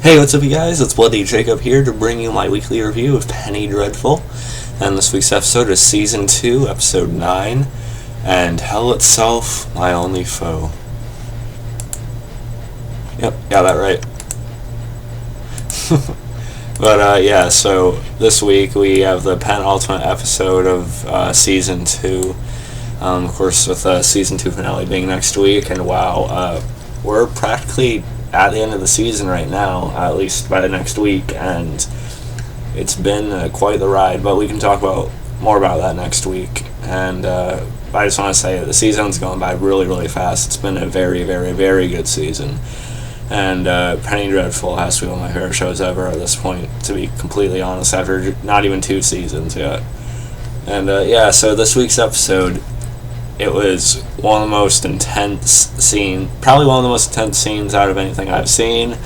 Hey, what's up, you guys? It's Bloody Jacob here to bring you my weekly review of Penny Dreadful. And this week's episode is Season 2, Episode 9, and Hell Itself, My Only Foe. Yep, got that right. But, yeah, so this week we have the penultimate episode of Season 2. Of course, with Season 2 finale being next week, and wow, we're practically at the end of the season right now, at least by the next week, and it's been quite the ride, but we can talk more about that next week. And I just want to say the season's gone by really, really fast. It's been a very, very, very good season, and Penny Dreadful has to be one of my favorite shows ever at this point, to be completely honest, after not even 2 seasons yet. And yeah, so this week's episode, it was one of the most intense probably one of the most intense scenes out of anything I've seen,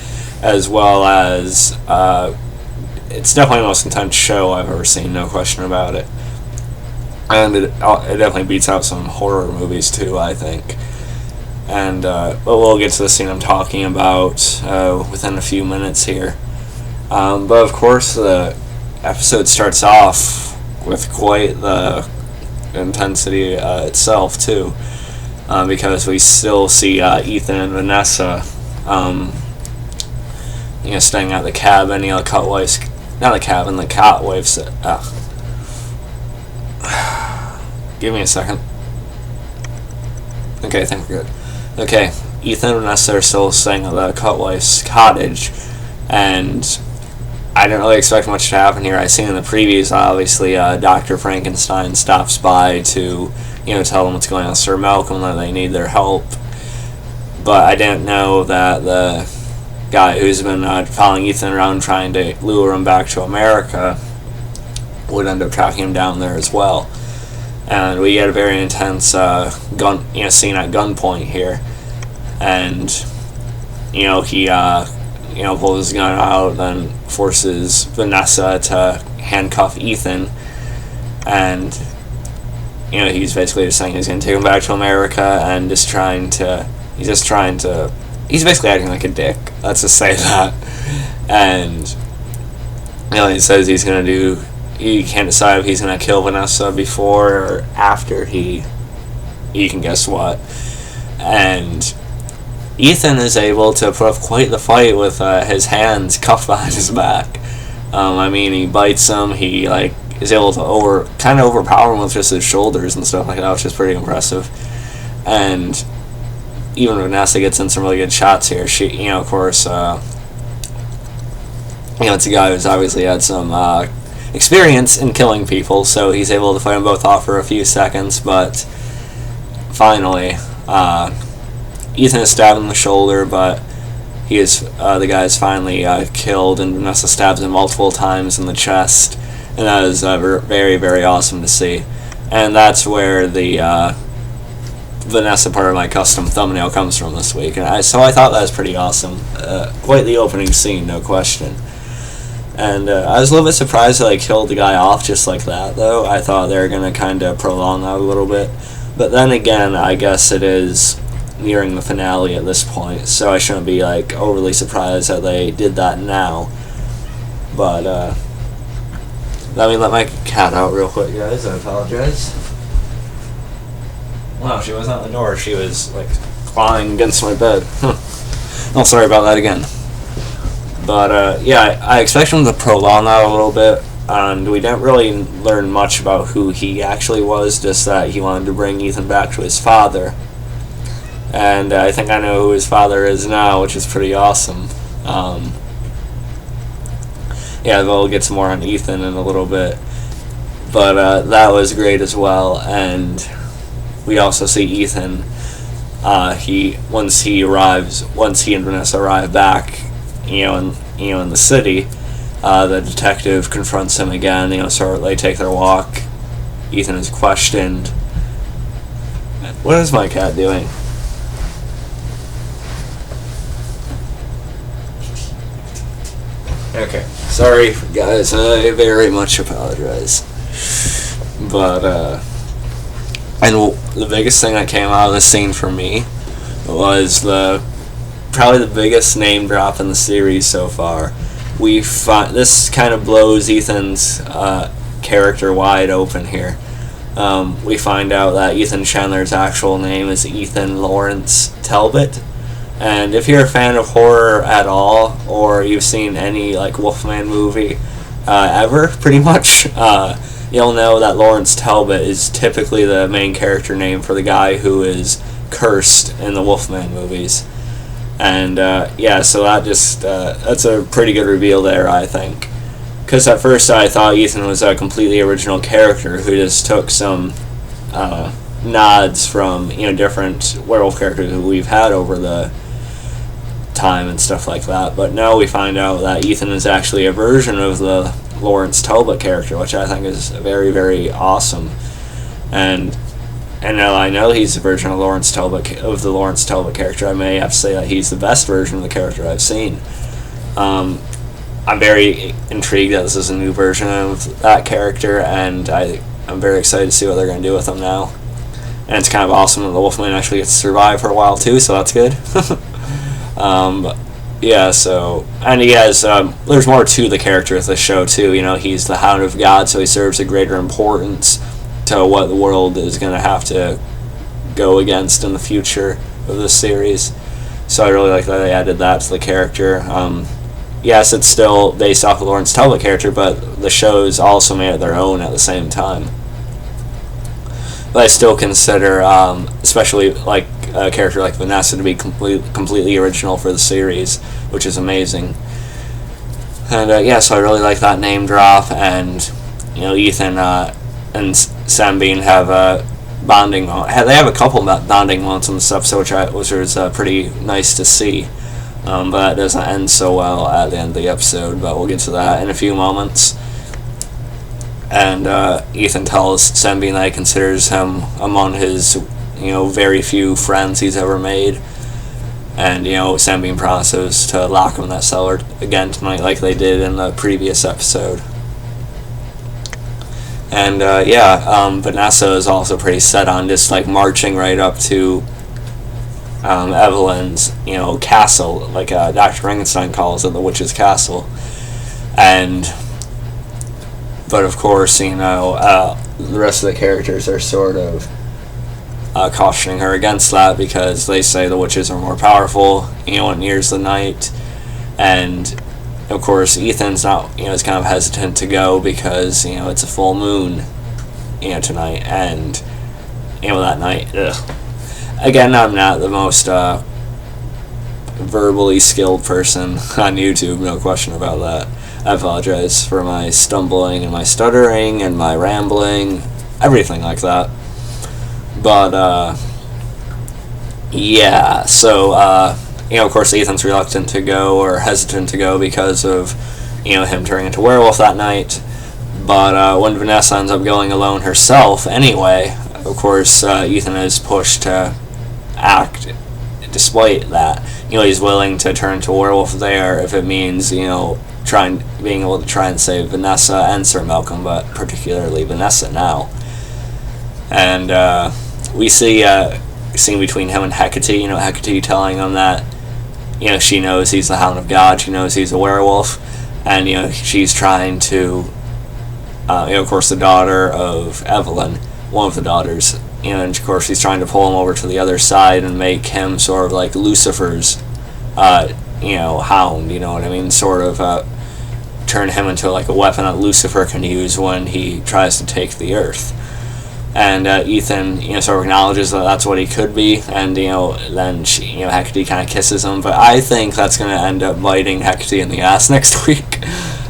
as well as it's definitely the most intense show I've ever seen, no question about it. And it definitely beats out some horror movies too, I think. And but we'll get to the scene I'm talking about within a few minutes here. But of course, the episode starts off with quite the intensity itself too, because we still see Ethan and Vanessa staying at the cabin. The Cotwife's give me a second. Okay, I think we're good. Okay, Ethan and Vanessa are still staying at the Cotwife's cottage, and I didn't really expect much to happen here. I seen in the previews, obviously, Dr. Frankenstein stops by to, tell them what's going on with Sir Malcolm, that they need their help. But I didn't know that the guy who's been following Ethan around trying to lure him back to America would end up tracking him down there as well. And we get a very intense scene at gunpoint here. And, he pulls his gun out, then forces Vanessa to handcuff Ethan, and he's basically just saying he's going to take him back to America, and he's basically acting like a dick, let's just say that. And he says he can't decide if he's going to kill Vanessa before or after he can guess what. And Ethan is able to put up quite the fight with his hands cuffed behind his back. He bites him. He is able to overpower him with just his shoulders and stuff like that, which is pretty impressive. And even Vanessa gets in some really good shots here. She, of course, it's a guy who's obviously had some experience in killing people, so he's able to fight them both off for a few seconds. But finally, Ethan is stabbed in the shoulder, but the guy is finally killed, and Vanessa stabs him multiple times in the chest, and that is very, very awesome to see. And that's where the Vanessa part of my custom thumbnail comes from this week, and so I thought that was pretty awesome. Quite the opening scene, no question. And I was a little bit surprised that they killed the guy off just like that, though. I thought they were going to kind of prolong that a little bit. But then again, I guess it is nearing the finale at this point, so I shouldn't be overly surprised that they did that now. But let me let my cat out real quick, guys. I apologize. Wow, she wasn't at the door. She was clawing against my bed. Oh, sorry about that again. But yeah, I expect them to prolong that a little bit, and we didn't really learn much about who he actually was, just that he wanted to bring Ethan back to his father. And I think I know who his father is now, which is pretty awesome. Yeah, we'll get some more on Ethan in a little bit. But that was great as well. And we also see Ethan, once he and Vanessa arrive back, in the city, the detective confronts him again, so they take their walk. Ethan is questioned. What is my cat doing? Okay, sorry guys, I very much apologize. But and the biggest thing that came out of this scene for me was the probably the biggest name drop in the series so far. This kind of blows Ethan's character wide open here. We find out that Ethan Chandler's actual name is Ethan Lawrence Talbot. And if you're a fan of horror at all, or you've seen any like Wolfman movie ever, pretty much, you'll know that Lawrence Talbot is typically the main character name for the guy who is cursed in the Wolfman movies. And so that's a pretty good reveal there, I think. Because at first I thought Ethan was a completely original character who just took some nods from different werewolf characters who we've had over the time and stuff like that. But now we find out that Ethan is actually a version of the Lawrence Talbot character, which I think is very, very awesome. And now I know he's a version of the Lawrence Talbot character. I may have to say that he's the best version of the character I've seen. I'm very intrigued that this is a new version of that character, and I'm very excited to see what they're going to do with him now. And it's kind of awesome that the Wolfman actually gets to survive for a while too, so that's good. And he has, there's more to the character of the show too. He's the Hound of God, so he serves a greater importance to what the world is going to have to go against in the future of this series. So I really like that they added that to the character. Yes, it's still based off the Lawrence Talbot character, but the show's also made it their own at the same time. But I still consider, especially like a character like Vanessa, to be completely original for the series, which is amazing. And so I really like that name drop, and Ethan and Sam Bean have a bonding moment. They have a couple bonding moments in this episode, which was pretty nice to see. But that doesn't end so well at the end of the episode, but we'll get to that in a few moments. And Ethan tells Sam Bean that he considers him among his very few friends he's ever made. And Sam Bean promises to lock him in that cellar again tonight like they did in the previous episode. And Vanessa is also pretty set on just like marching right up to Evelyn's castle, like Dr. Frankenstein calls it, the witch's castle. But of course, the rest of the characters are sort of cautioning her against that, because they say the witches are more powerful it nears the night. And of course Ethan's not is kind of hesitant to go because it's a full moon tonight, and that night, again, I'm not the most verbally skilled person on YouTube, no question about that. I apologize for my stumbling and my stuttering and my rambling, everything like that. But of course Ethan's reluctant to go, or hesitant to go, because of him turning into a werewolf that night. But when Vanessa ends up going alone herself anyway, of course Ethan is pushed to act despite that. He's willing to turn to a werewolf there if it means being able to try and save Vanessa and Sir Malcolm, but particularly Vanessa now. And we see a scene between him and Hecate. Hecate telling him that she knows he's the Hound of God, she knows he's a werewolf, and she's trying to of course the daughter of Evelyn, one of the daughters, and of course she's trying to pull him over to the other side and make him sort of like Lucifer's hound, what I mean, sort of turn him into like a weapon that Lucifer can use when he tries to take the earth. And Ethan sort of acknowledges that that's what he could be, and then Hecate kind of kisses him, but I think that's going to end up biting Hecate in the ass next week.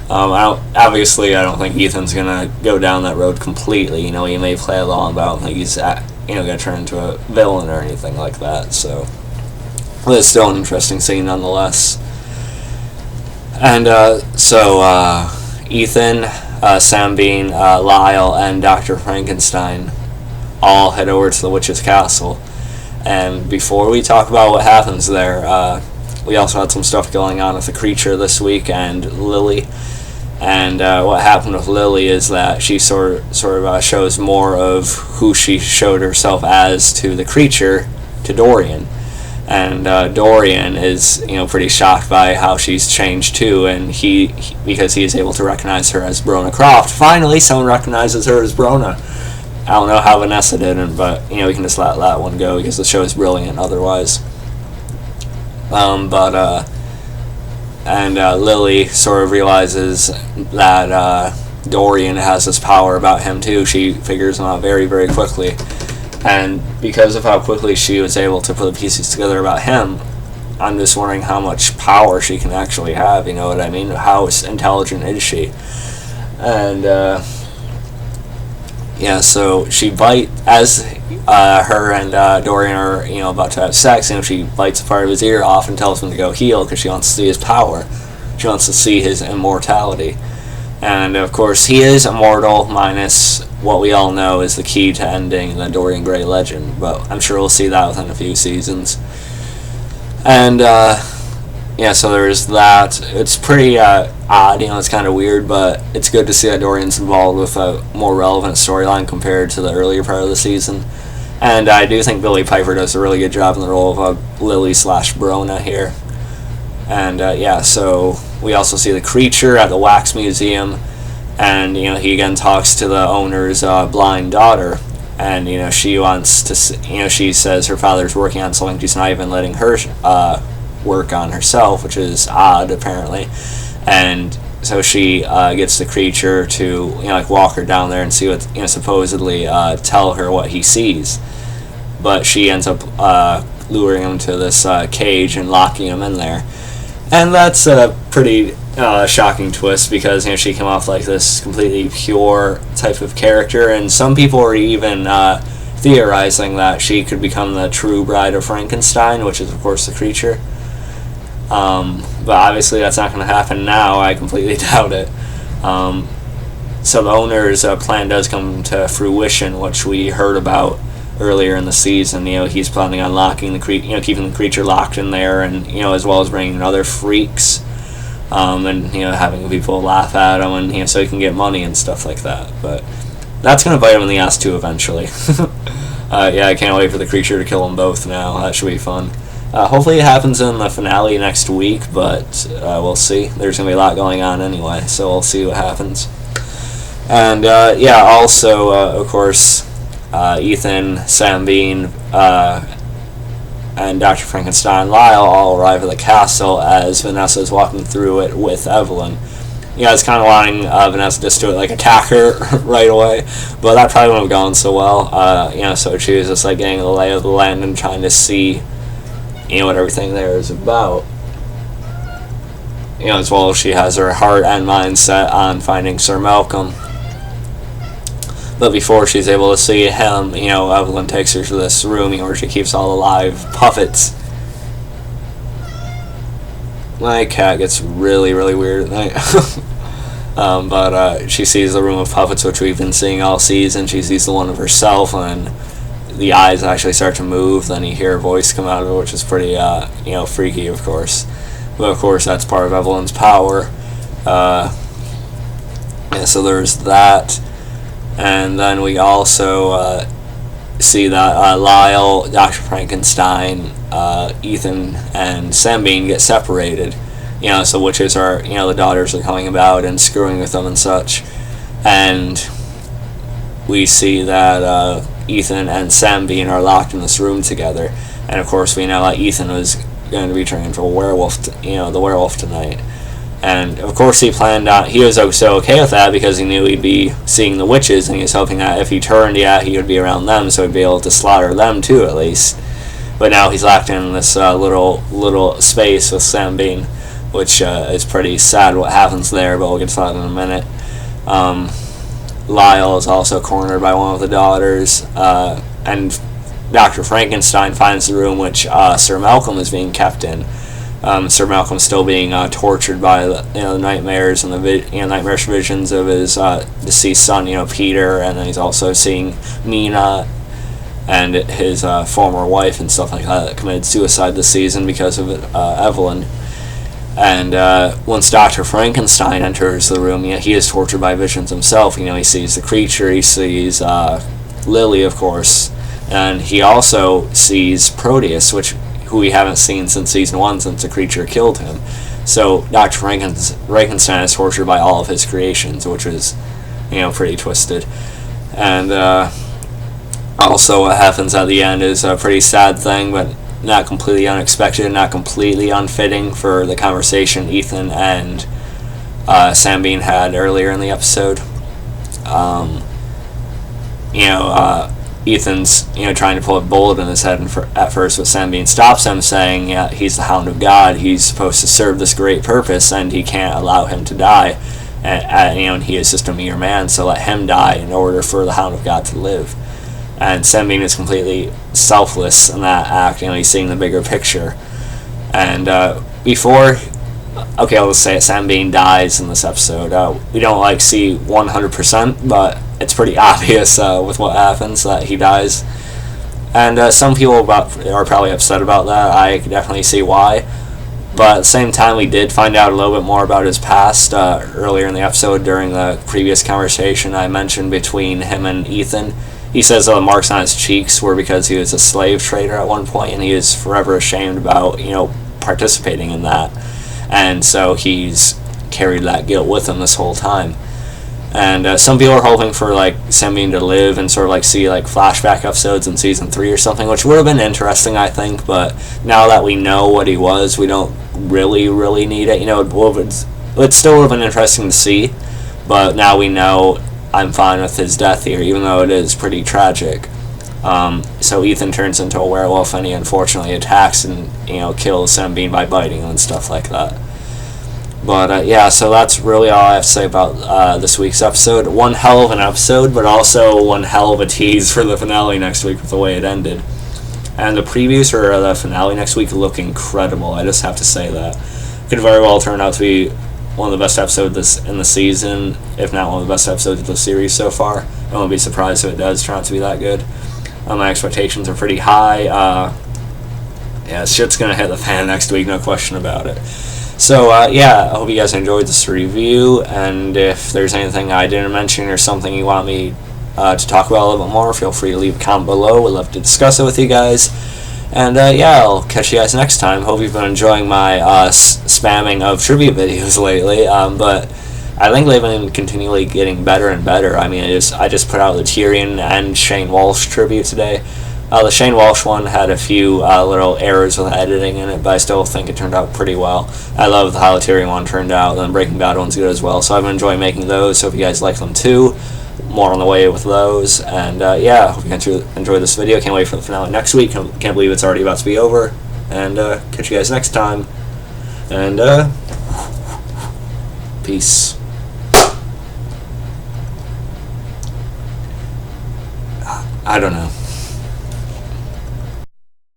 Obviously I don't think Ethan's going to go down that road completely. He may play along, but I don't think he's going to turn into a villain or anything like that. So, but it's still an interesting scene nonetheless. And Ethan, Sam Bean, Lyle, and Dr. Frankenstein all head over to the witch's castle. And before we talk about what happens there, we also had some stuff going on with the creature this week and Lily. And what happened with Lily is that she sort of shows more of who she showed herself as to the creature, to Dorian. And Dorian is, pretty shocked by how she's changed too, and because he is able to recognize her as Brona Croft. Finally, someone recognizes her as Brona. I don't know how Vanessa didn't, but we can just let that one go because the show is brilliant otherwise. Lily sort of realizes that Dorian has this power about him too. She figures him out very, very quickly. And because of how quickly she was able to put the pieces together about him, I'm just wondering how much power she can actually have, you know what I mean? How intelligent is she? And, so she as her and Dorian are, about to have sex, she bites a part of his ear off and tells him to go heal because she wants to see his power. She wants to see his immortality. And, of course, he is immortal, minus what we all know is the key to ending the Dorian Gray legend. But I'm sure we'll see that within a few seasons. And, so there's that. It's pretty odd, it's kind of weird, but it's good to see that Dorian's involved with a more relevant storyline compared to the earlier part of the season. And I do think Billie Piper does a really good job in the role of Lily/Brona here. And, so we also see the creature at the wax museum, and, he again talks to the owner's blind daughter, and, she wants to, she says her father's working on something she's not even letting her work on herself, which is odd, apparently. And so she gets the creature to, walk her down there and see what, supposedly tell her what he sees. But she ends up luring him to this cage and locking him in there. And that's a pretty shocking twist because, she came off like this completely pure type of character, and some people are even theorizing that she could become the true bride of Frankenstein, which is, of course, the creature. But obviously that's not going to happen now. I completely doubt it. So the owner's plan does come to fruition, which we heard about earlier in the season. He's planning on locking the keeping the creature locked in there, and as well as bringing in other freaks, and having people laugh at him, and so he can get money and stuff like that. But that's going to bite him in the ass too eventually. I can't wait for the creature to kill them both now. That should be fun. Hopefully it happens in the finale next week, but we'll see. There's going to be a lot going on anyway, so we'll see what happens. And, also, of course, Ethan, Sam Bean, and Dr. Frankenstein and Lyle all arrive at the castle as Vanessa is walking through it with Evelyn. It's kind of wanting Vanessa just to, attack her right away, but that probably wouldn't have gone so well. So she was just, getting the lay of the land and trying to see what everything there is about. As well as she has her heart and mind set on finding Sir Malcolm. But before she's able to see him, Evelyn takes her to this room where she keeps all the live puppets. My cat gets really, really weird at night. But she sees the room of puppets, which we've been seeing all season. She sees the one of herself, and the eyes actually start to move. Then you hear a voice come out of it, which is pretty, freaky, of course. But of course, that's part of Evelyn's power. So there's that. And then we also see that Lyle, Dr. Frankenstein, Ethan, and Sam Bean get separated. So witches are, the daughters are coming about and screwing with them and such. And we see that Ethan and Sam Bean are locked in this room together. And of course we know that Ethan was going to be turning into a werewolf, the werewolf tonight. And of course he was so okay with that because he knew he'd be seeing the witches, and he was hoping that if he turned, he would be around them, so he'd be able to slaughter them too at least. But now he's locked in this little space with Sam Bean, which is pretty sad what happens there, but we'll get to that in a minute. Lyle is also cornered by one of the daughters, and Dr. Frankenstein finds the room which Sir Malcolm is being kept in. Sir Malcolm's still being tortured by the nightmares and the nightmarish visions of his deceased son, Peter, and then he's also seeing Nina and his former wife and stuff like that committed suicide this season because of Evelyn. And once Dr. Frankenstein enters the room, he is tortured by visions himself. He sees the creature, he sees Lily, of course, and he also sees Proteus, which who we haven't seen since season 1, since the creature killed him. So Dr. Frankenstein is tortured by all of his creations, which is, pretty twisted. And also what happens at the end is a pretty sad thing, but not completely unexpected, not completely unfitting for the conversation Ethan and Sam Bean had earlier in the episode. Ethan's trying to pull a bullet in his head at first, but Sam Bean stops him, saying he's the Hound of God, he's supposed to serve this great purpose, and he can't allow him to die, and he is just a mere man, so let him die in order for the Hound of God to live. And Sam Bean is completely selfless in that act. He's seeing the bigger picture. And before, I'll just say it, Sam Bean dies in this episode. We don't see 100%, but it's pretty obvious with what happens that he dies. And some people are probably upset about that. I can definitely see why. But at the same time, we did find out a little bit more about his past earlier in the episode during the previous conversation I mentioned between him and Ethan. He says the marks on his cheeks were because he was a slave trader at one point, and he is forever ashamed about, participating in that. And so he's carried that guilt with him this whole time. And some people are hoping for, Sam Bean to live and sort of, see, flashback episodes in Season 3 or something, which would have been interesting, I think, but now that we know what he was, we don't really need it. It still would have been interesting to see, but now we know. I'm fine with his death here, even though it is pretty tragic. So Ethan turns into a werewolf, and he unfortunately attacks and kills Sam Bean by biting him and stuff like that. But so that's really all I have to say about this week's episode. One hell of an episode, but also one hell of a tease for the finale next week with the way it ended. And the previews for the finale next week look incredible. I just have to say that. Could very well turn out to be one of the best episodes in the season, if not one of the best episodes of the series so far. I won't be surprised if it does turn out to be that good. My expectations are pretty high. Shit's gonna hit the fan next week, no question about it. So, I hope you guys enjoyed this review, and if there's anything I didn't mention or something you want me to talk about a little bit more, feel free to leave a comment below. We'd love to discuss it with you guys. And I'll catch you guys next time. Hope you've been enjoying my spamming of tribute videos lately. But I think they've been continually getting better and better. I mean, I just put out the Tyrion and Shane Walsh tribute today. The Shane Walsh one had a few little errors with editing in it, but I still think it turned out pretty well. I love how the Tyrion one turned out, and the Breaking Bad one's good as well. So I've been enjoying making those. So if you guys like them too, more on the way with those. And hope you enjoy this video. Can't wait for the finale next week. Can't believe it's already about to be over. And catch you guys next time. And peace. I don't know.